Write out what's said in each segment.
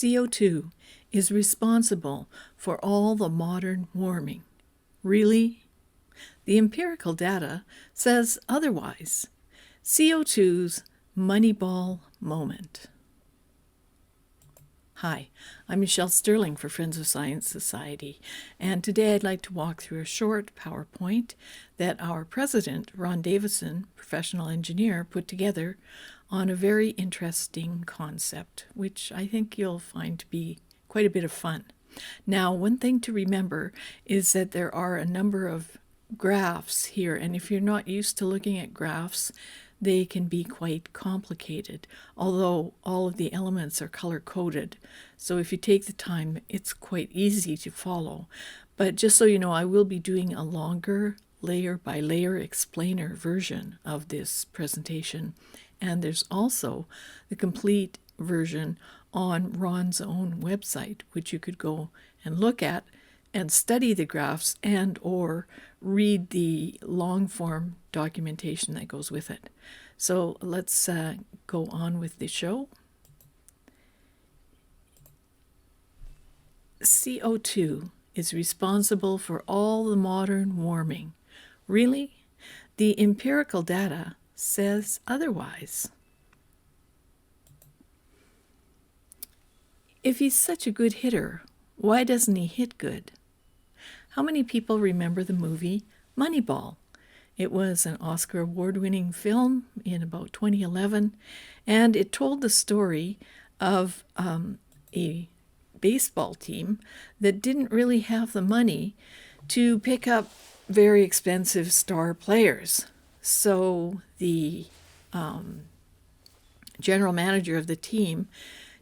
CO2 is responsible for all the modern warming. Really? The empirical data says otherwise. CO2's Moneyball moment. Hi, I'm Michelle Sterling for Friends of Science Society, and today I'd like to walk through a short PowerPoint that our president, Ron Davison, professional engineer, put together on a very interesting concept, which I think you'll find to be quite a bit of fun. Now, one thing to remember is that there are a number of graphs here, and if you're not used to looking at graphs, they can be quite complicated, although all of the elements are color-coded. So if you take the time, it's quite easy to follow. But just so you know, I will be doing a longer layer-by-layer explainer version of this presentation. And there's also the complete version on Ron's own website, which you could go and look at and study the graphs and or read the long-form documentation that goes with it. So let's go on with the show. CO2 is responsible for all the modern warming. Really? The empirical data says otherwise. If he's such a good hitter, why doesn't he hit good? How many people remember the movie Moneyball? It was an Oscar award-winning film in about 2011, and it told the story of a baseball team that didn't really have the money to pick up very expensive star players. So the general manager of the team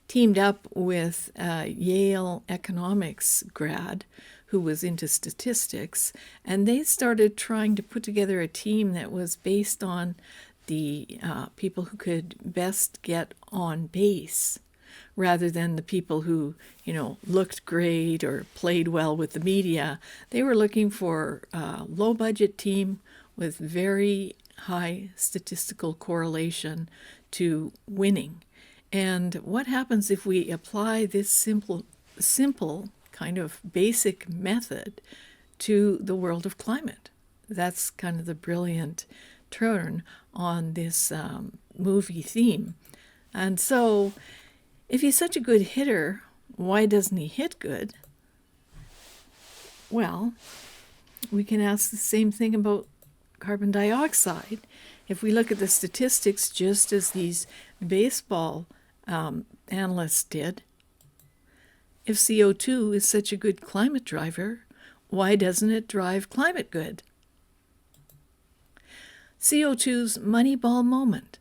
teamed up with a Yale economics grad who was into statistics, and they started trying to put together a team that was based on the people who could best get on base, rather than the people who, looked great or played well with the media. They were looking for a low-budget team with very high statistical correlation to winning. And what happens if we apply this simple kind of basic method to the world of climate? That's kind of the brilliant turn on this movie theme. And so if he's such a good hitter, why doesn't he hit good? Well, we can ask the same thing about carbon dioxide. If we look at the statistics just as these baseball analysts did, if CO2 is such a good climate driver, why doesn't it drive climate good? CO2's Moneyball moment.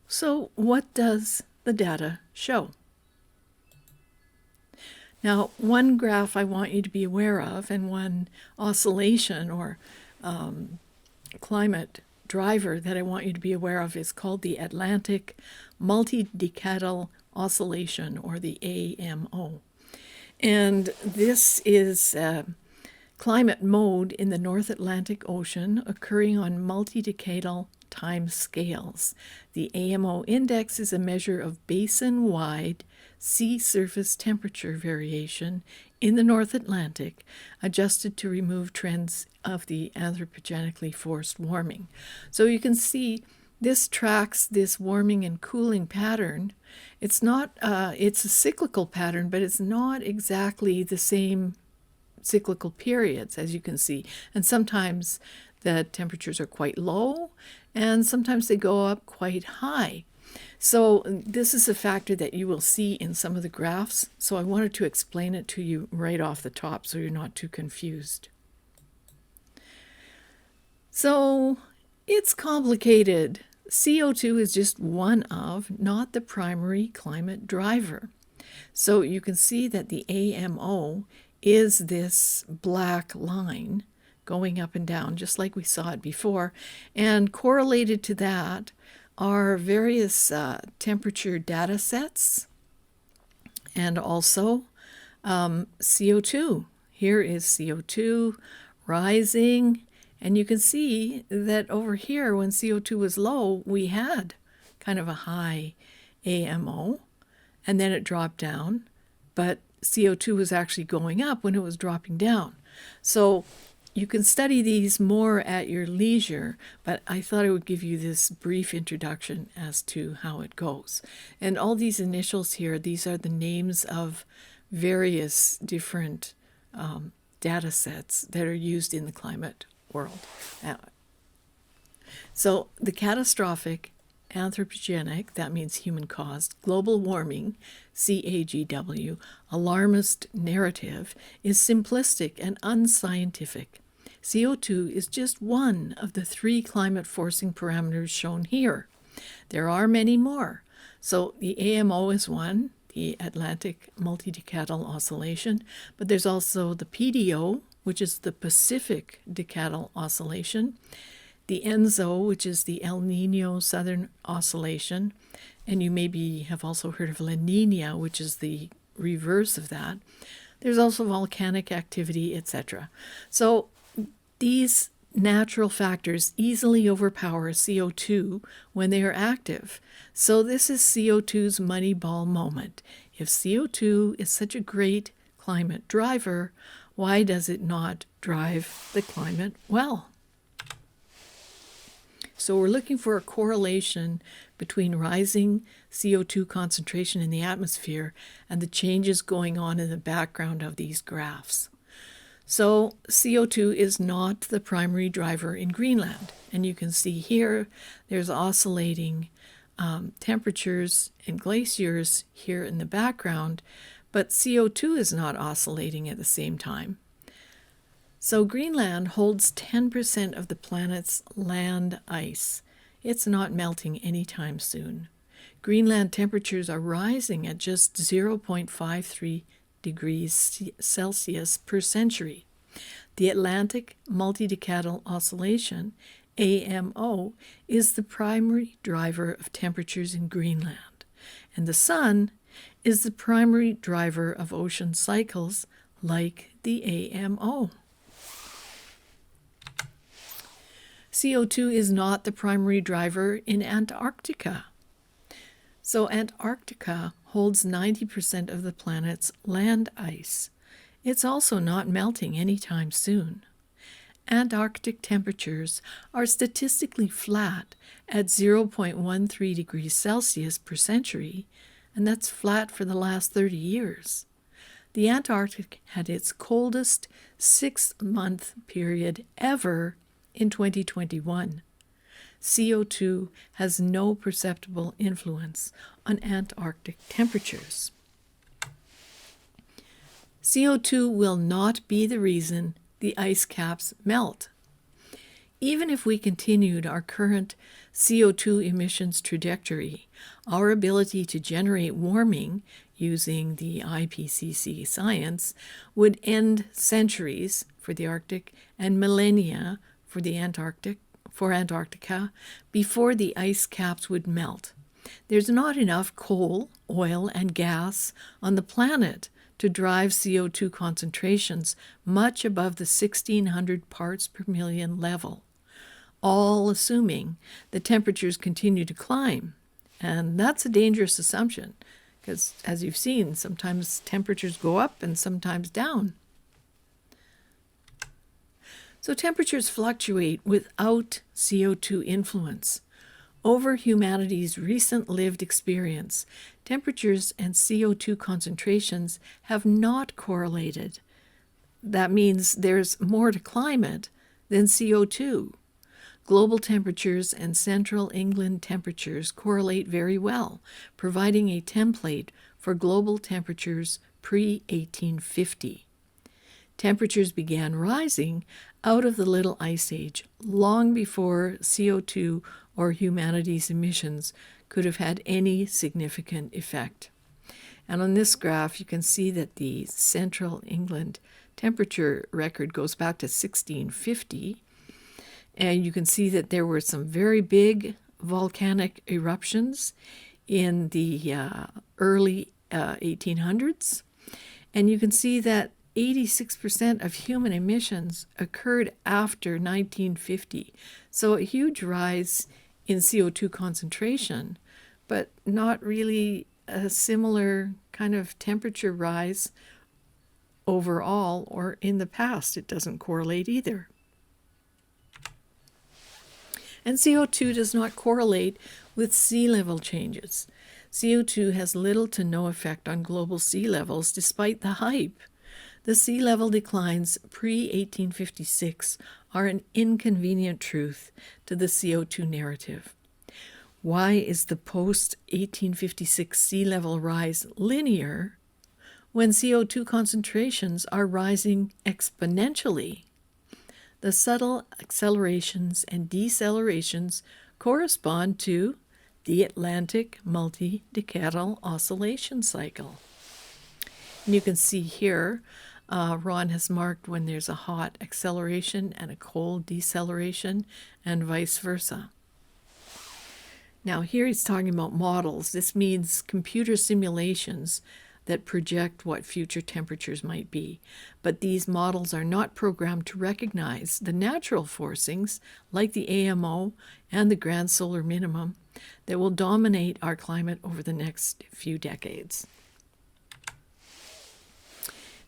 So what does the data show? Now, one graph I want you to be aware of, and one oscillation or climate driver that I want you to be aware of, is called the Atlantic Multi-Decadal Oscillation, or the AMO. And this is climate mode in the North Atlantic Ocean occurring on multi-decadal time scales. The AMO index is a measure of basin-wide sea surface temperature variation in the North Atlantic, adjusted to remove trends of the anthropogenically forced warming. So you can see this tracks this warming and cooling pattern. It's not, it's a cyclical pattern, but it's not exactly the same cyclical periods, as you can see. And sometimes the temperatures are quite low, and sometimes they go up quite high. So this is a factor that you will see in some of the graphs. So I wanted to explain it to you right off the top so you're not too confused. So it's complicated. CO2 is just one of, not the primary climate driver. So you can see that the AMO is this black line going up and down, just like we saw it before. And correlated to that are various temperature data sets, and also CO2. Here is CO2 rising, and you can see that over here, when CO2 was low, we had kind of a high AMO, and then it dropped down, but CO2 was actually going up when it was dropping down. So you can study these more at your leisure, but I thought I would give you this brief introduction as to how it goes. And all these initials here, these are the names of various different data sets that are used in the climate world. So the catastrophic, anthropogenic, that means human-caused, global warming, CAGW, alarmist narrative is simplistic and unscientific. CO2 is just one of the 3 climate-forcing parameters shown here. There are many more. So the AMO is one, the Atlantic Multi-Decadal Oscillation, but there's also the PDO, which is the Pacific Decadal Oscillation, the ENSO, which is the El Nino Southern Oscillation, and you maybe have also heard of La Nina, which is the reverse of that. There's also volcanic activity, etc. So these natural factors easily overpower CO2 when they are active. So this is CO2's Moneyball moment. If CO2 is such a great climate driver, why does it not drive the climate well? So we're looking for a correlation between rising CO2 concentration in the atmosphere and the changes going on in the background of these graphs. So CO2 is not the primary driver in Greenland. And you can see here there's oscillating temperatures and glaciers here in the background, but CO2 is not oscillating at the same time. So Greenland holds 10% of the planet's land ice. It's not melting anytime soon. Greenland temperatures are rising at just 0.53 degrees Celsius per century. The Atlantic Multi-Decadal Oscillation, AMO, is the primary driver of temperatures in Greenland, and the sun is the primary driver of ocean cycles like the AMO. CO2 is not the primary driver in Antarctica. So Antarctica holds 90% of the planet's land ice. It's also not melting anytime soon. Antarctic temperatures are statistically flat at 0.13 degrees Celsius per century, and that's flat for the last 30 years. The Antarctic had its coldest 6-month period ever in 2021. CO2 has no perceptible influence on Antarctic temperatures. CO2 will not be the reason the ice caps melt. Even if we continued our current CO2 emissions trajectory, our ability to generate warming using the IPCC science would end centuries for the Arctic and millennia for Antarctica before the ice caps would melt. There's not enough coal, oil, and gas on the planet to drive CO2 concentrations much above the 1,600 parts per million level, all assuming the temperatures continue to climb. And that's a dangerous assumption because, as you've seen, sometimes temperatures go up and sometimes down. So temperatures fluctuate without CO2 influence. Over humanity's recent lived experience, temperatures and CO2 concentrations have not correlated. That means there's more to climate than CO2. Global temperatures and central England temperatures correlate very well, providing a template for global temperatures pre-1850. Temperatures began rising out of the Little Ice Age long before CO2 or humanity's emissions could have had any significant effect. And on this graph, you can see that the Central England temperature record goes back to 1650. And you can see that there were some very big volcanic eruptions in the early 1800s. And you can see that 86% of human emissions occurred after 1950. So a huge rise in CO2 concentration, but not really a similar kind of temperature rise overall or in the past. It doesn't correlate either. And CO2 does not correlate with sea level changes. CO2 has little to no effect on global sea levels despite the hype. The sea level declines pre-1856 are an inconvenient truth to the CO2 narrative. Why is the post-1856 sea level rise linear when CO2 concentrations are rising exponentially? The subtle accelerations and decelerations correspond to the Atlantic multi-decadal oscillation cycle. And you can see here, Ron has marked when there's a hot acceleration and a cold deceleration, and vice versa. Now here he's talking about models. This means computer simulations that project what future temperatures might be. But these models are not programmed to recognize the natural forcings, like the AMO and the grand solar minimum, that will dominate our climate over the next few decades.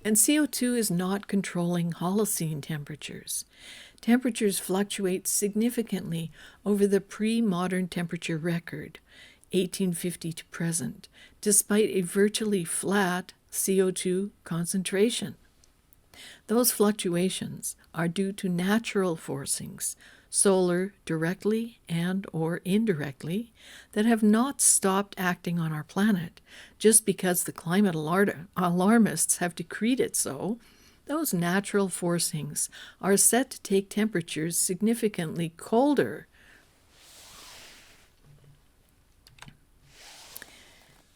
And CO2 is not controlling Holocene temperatures. Temperatures fluctuate significantly over the pre-modern temperature record, 1850 to present, despite a virtually flat CO2 concentration. Those fluctuations are due to natural forcings, solar directly and or indirectly, that have not stopped acting on our planet just because the climate alarmists have decreed it so. Those natural forcings are set to take temperatures significantly colder.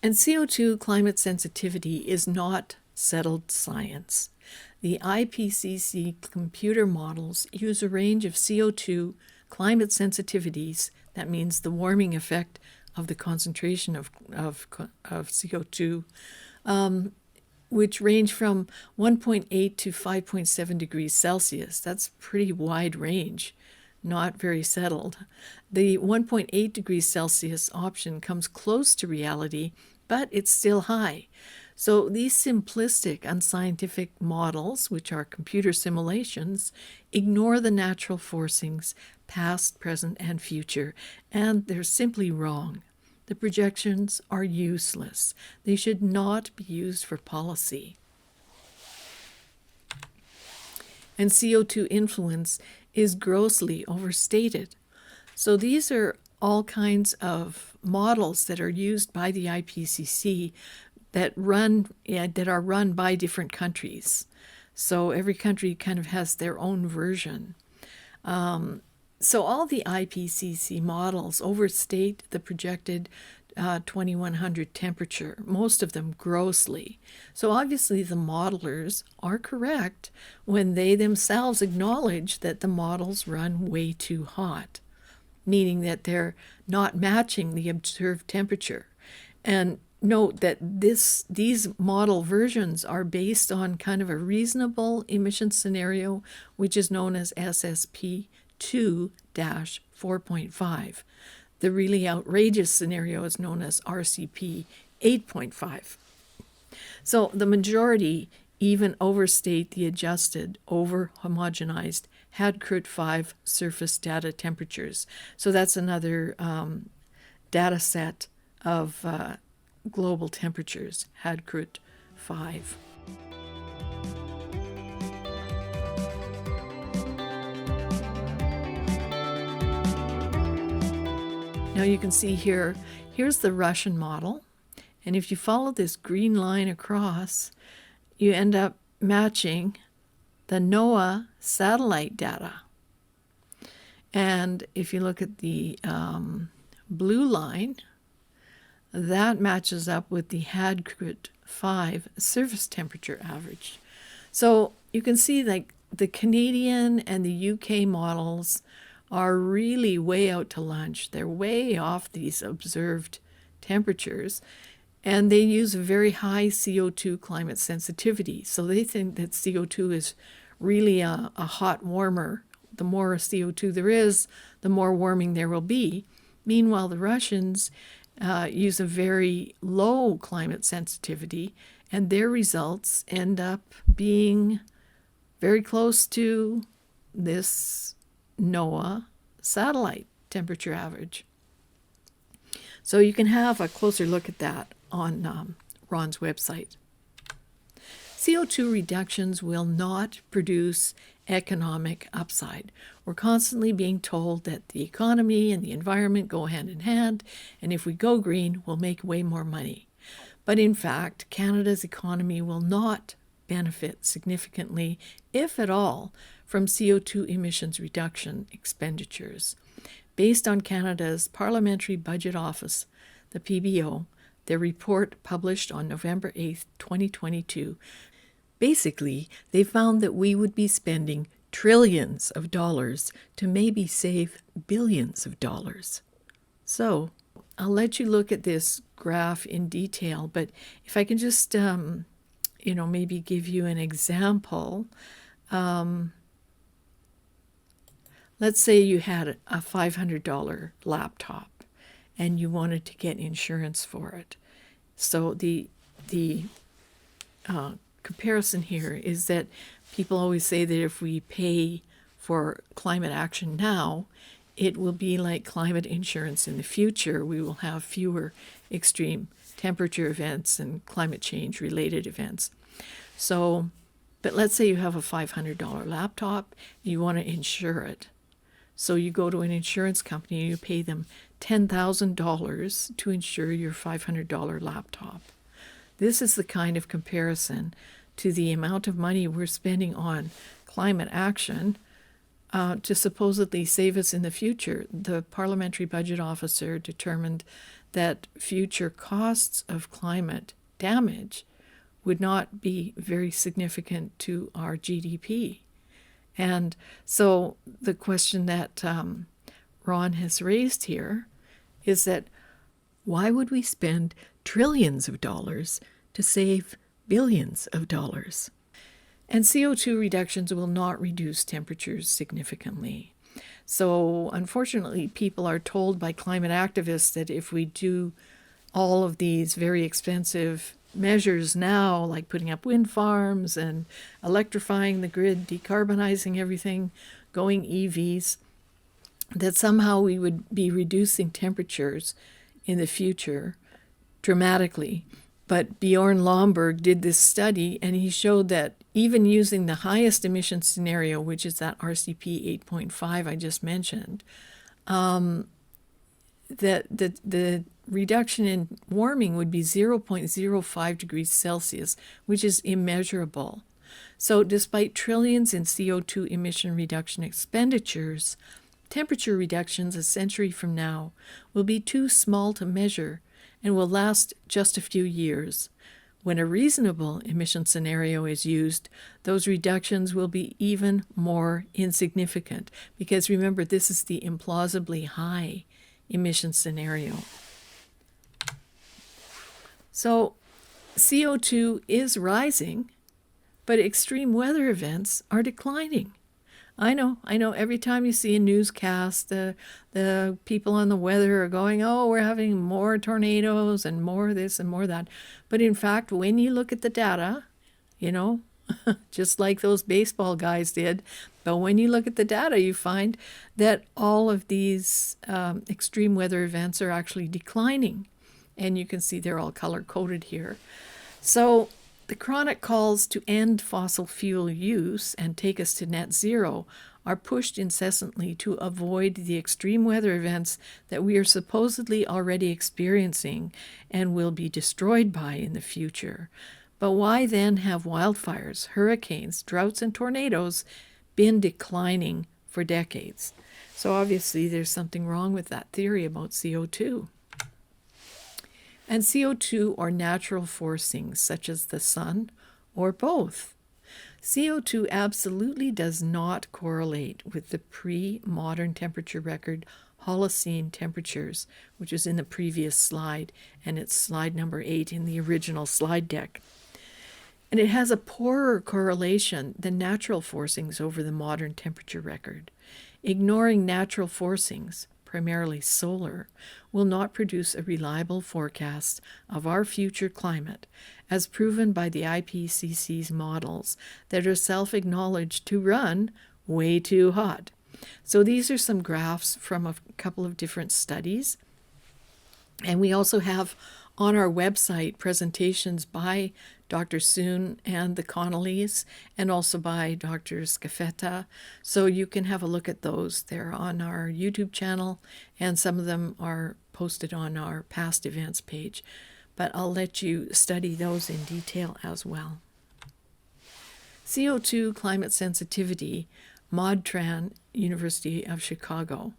And CO2 climate sensitivity is not settled science. The IPCC computer models use a range of CO2 climate sensitivities, that means the warming effect of the concentration of CO2, which range from 1.8 to 5.7 degrees Celsius. That's a pretty wide range, not very settled. The 1.8 degrees Celsius option comes close to reality, but it's still high. So these simplistic, unscientific models, which are computer simulations, ignore the natural forcings, past, present, and future, and they're simply wrong. The projections are useless. They should not be used for policy. And CO2 influence is grossly overstated. So these are all kinds of models that are used by the IPCC that are run by different countries. So every country kind of has their own version. So all the IPCC models overstate the projected 2100 temperature, most of them grossly. So obviously the modelers are correct when they themselves acknowledge that the models run way too hot, meaning that they're not matching the observed temperature. And note that these model versions are based on kind of a reasonable emission scenario, which is known as SSP 2-4.5. The really outrageous scenario is known as RCP 8.5. So the majority even overstate the adjusted, over-homogenized Hadkrut-5 surface data temperatures. So that's another data set of global temperatures, Hadkrut-5. Now you can see here's the Russian model, and if you follow this green line across, you end up matching the NOAA satellite data. And if you look at the blue line, that matches up with the Hadkrut-5 surface temperature average. So you can see like the Canadian and the UK models are really way out to lunch. They're way off these observed temperatures, and they use a very high CO2 climate sensitivity. So they think that CO2 is really a hot warmer. The more CO2 there is, the more warming there will be. Meanwhile, the Russians use a very low climate sensitivity, and their results end up being very close to this NOAA satellite temperature average. So you can have a closer look at that on Ron's website. CO2 reductions will not produce economic upside. We're constantly being told that the economy and the environment go hand in hand, and if we go green, we'll make way more money. But in fact, Canada's economy will not benefit significantly, if at all, from CO2 emissions reduction expenditures. Based on Canada's Parliamentary Budget Office, the PBO, their report published on November 8, 2022, basically, they found that we would be spending trillions of dollars to maybe save billions of dollars. So I'll let you look at this graph in detail, but if I can just, maybe give you an example. Let's say you had a $500 laptop and you wanted to get insurance for it. So the comparison here is that people always say that if we pay for climate action now, it will be like climate insurance in the future. We will have fewer extreme temperature events and climate change related events. So, but let's say you have a $500 laptop, you want to insure it. So you go to an insurance company and you pay them $10,000 to insure your $500 laptop. This is the kind of comparison to the amount of money we're spending on climate action to supposedly save us in the future. The Parliamentary Budget Officer determined that future costs of climate damage would not be very significant to our GDP. And so the question that Ron has raised here is that why would we spend trillions of dollars to save billions of dollars? And CO2 reductions will not reduce temperatures significantly. So unfortunately, people are told by climate activists that if we do all of these very expensive measures now, like putting up wind farms and electrifying the grid, decarbonizing everything, going EVs, that somehow we would be reducing temperatures in the future dramatically. But Bjorn Lomborg did this study, and he showed that even using the highest emission scenario, which is that RCP 8.5 I just mentioned, that the reduction in warming would be 0.05 degrees Celsius, which is immeasurable. So despite trillions in CO2 emission reduction expenditures, temperature reductions a century from now will be too small to measure and will last just a few years. When a reasonable emission scenario is used, those reductions will be even more insignificant, because remember, this is the implausibly high emission scenario. So CO2 is rising, but extreme weather events are declining. I know. Every time you see a newscast, the people on the weather are going, oh, we're having more tornadoes and more this and more that. But in fact, when you look at the data, just like those baseball guys did, but when you look at the data, you find that all of these extreme weather events are actually declining. And you can see they're all color-coded here. So the chronic calls to end fossil fuel use and take us to net zero are pushed incessantly to avoid the extreme weather events that we are supposedly already experiencing and will be destroyed by in the future. But why then have wildfires, hurricanes, droughts, and tornadoes been declining for decades? So obviously there's something wrong with that theory about CO2. And CO2 or natural forcings such as the sun or both. CO2 absolutely does not correlate with the pre-modern temperature record Holocene temperatures, which is in the previous slide, and it's slide number 8 in the original slide deck. And it has a poorer correlation than natural forcings over the modern temperature record. Ignoring natural forcings, primarily solar, will not produce a reliable forecast of our future climate, as proven by the IPCC's models that are self-acknowledged to run way too hot. So these are some graphs from a couple of different studies. And we also have on our website presentations by Dr. Soon and the Connollys, and also by Dr. Scafetta. So you can have a look at those. They're on our YouTube channel, and some of them are posted on our past events page. But I'll let you study those in detail as well. CO2 climate sensitivity, Modtran, University of Chicago.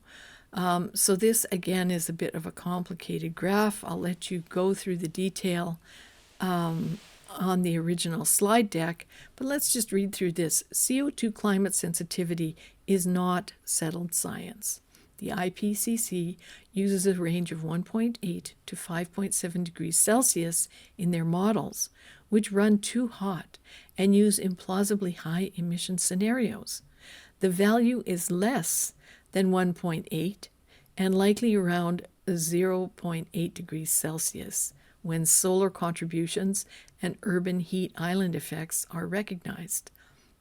So this, again, is a bit of a complicated graph. I'll let you go through the detail on the original slide deck, but let's just read through this. CO2 climate sensitivity is not settled science. The IPCC uses a range of 1.8 to 5.7 degrees Celsius in their models, which run too hot and use implausibly high emission scenarios. The value is less than 1.8 and likely around 0.8 degrees Celsius when solar contributions and urban heat island effects are recognized.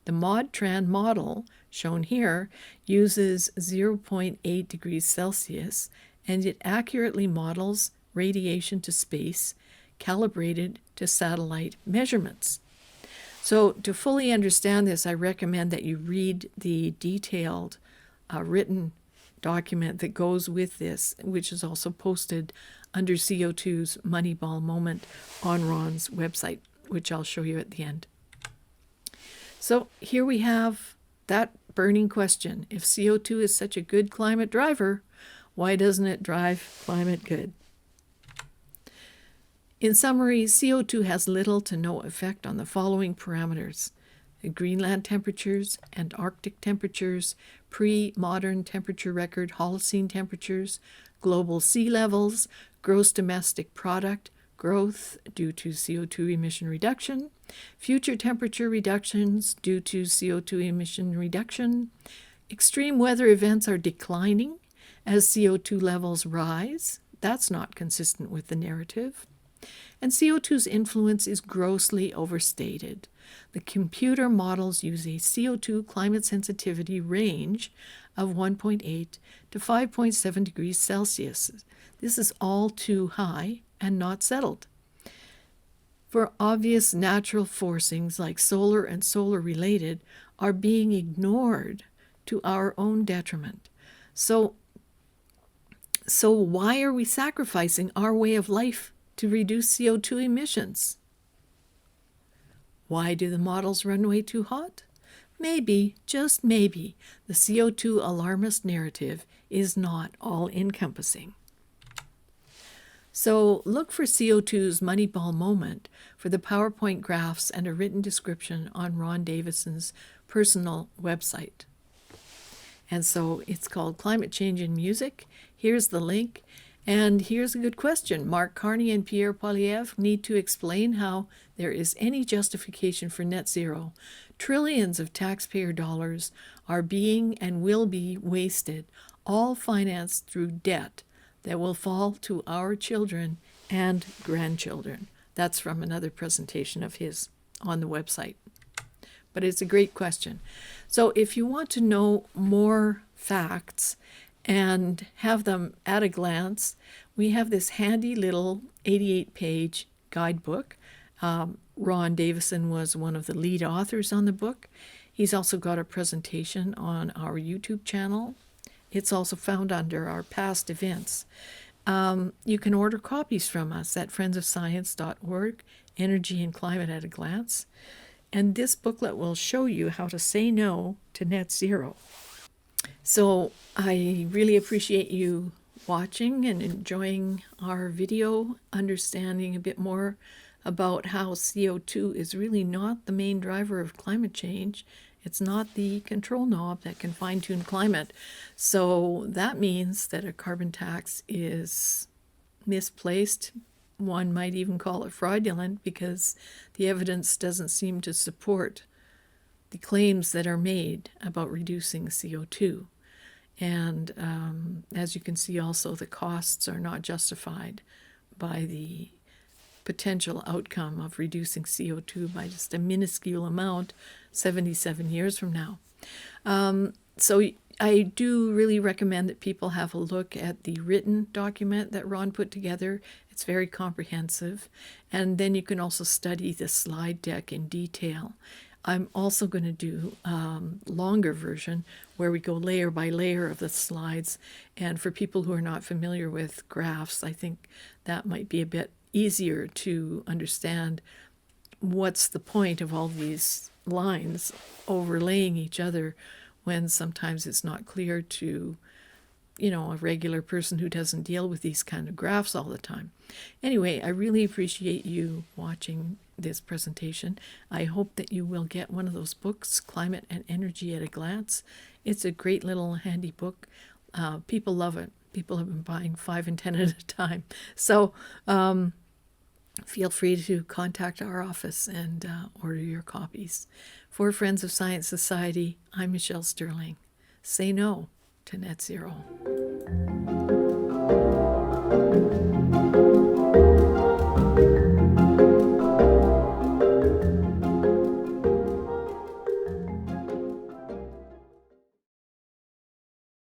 The Modtran model, shown here, uses 0.8 degrees Celsius, and it accurately models radiation to space calibrated to satellite measurements. So to fully understand this, I recommend that you read the detailed written document that goes with this, which is also posted under CO2's Moneyball moment on Ron's website, which I'll show you at the end. So here we have that burning question. If CO2 is such a good climate driver, why doesn't it drive climate good? In summary, CO2 has little to no effect on the following parameters: Greenland temperatures, Antarctic temperatures, pre-modern temperature record Holocene temperatures, global sea levels, gross domestic product growth due to CO2 emission reduction, future temperature reductions due to CO2 emission reduction. Extreme weather events are declining as CO2 levels rise. That's not consistent with the narrative. And CO2's influence is grossly overstated. The computer models use a CO2 climate sensitivity range of 1.8 to 5.7 degrees Celsius. This is all too high and not settled. For obvious natural forcings like solar and solar-related are being ignored to our own detriment. So why are we sacrificing our way of life to reduce CO2 emissions? Why do the models run way too hot? Maybe, just maybe, the CO2 alarmist narrative is not all-encompassing. So look for CO2's Moneyball moment for the PowerPoint graphs and a written description on Ron Davison's personal website. And so it's called Climate Change in Music. Here's the link. And here's a good question. Mark Carney and Pierre Poilievre need to explain how there is any justification for net zero. Trillions of taxpayer dollars are being and will be wasted, all financed through debt that will fall to our children and grandchildren. That's from another presentation of his on the website. But it's a great question. So if you want to know more facts and have them at a glance, we have this handy little 88-page guidebook. Ron Davison was one of the lead authors on the book. He's also got a presentation on our YouTube channel. It's also found under our past events. You can order copies from us at friendsofscience.org, Energy and Climate at a Glance. And this booklet will show you how to say no to net zero. So I really appreciate you watching and enjoying our video, understanding a bit more about how CO2 is really not the main driver of climate change. It's not the control knob that can fine-tune climate. So that means that a carbon tax is misplaced. One might even call it fraudulent because the evidence doesn't seem to support the claims that are made about reducing CO2. And as you can see also, the costs are not justified by the potential outcome of reducing CO2 by just a minuscule amount 77 years from now. So I do really recommend that people have a look at the written document that Ron put together. It's very comprehensive. And then you can also study the slide deck in detail. I'm also going to do a longer version where we go layer by layer of the slides. And for people who are not familiar with graphs, I think that might be a bit easier to understand what's the point of all these lines overlaying each other when sometimes it's not clear to, a regular person who doesn't deal with these kind of graphs all the time. Anyway, I really appreciate you watching this presentation. I hope that you will get one of those books, Climate and Energy at a Glance. It's a great little handy book. People love it. People have been buying 5 and 10 at a time. So feel free to contact our office and order your copies. For Friends of Science Society, I'm Michelle Sterling. Say no to net zero.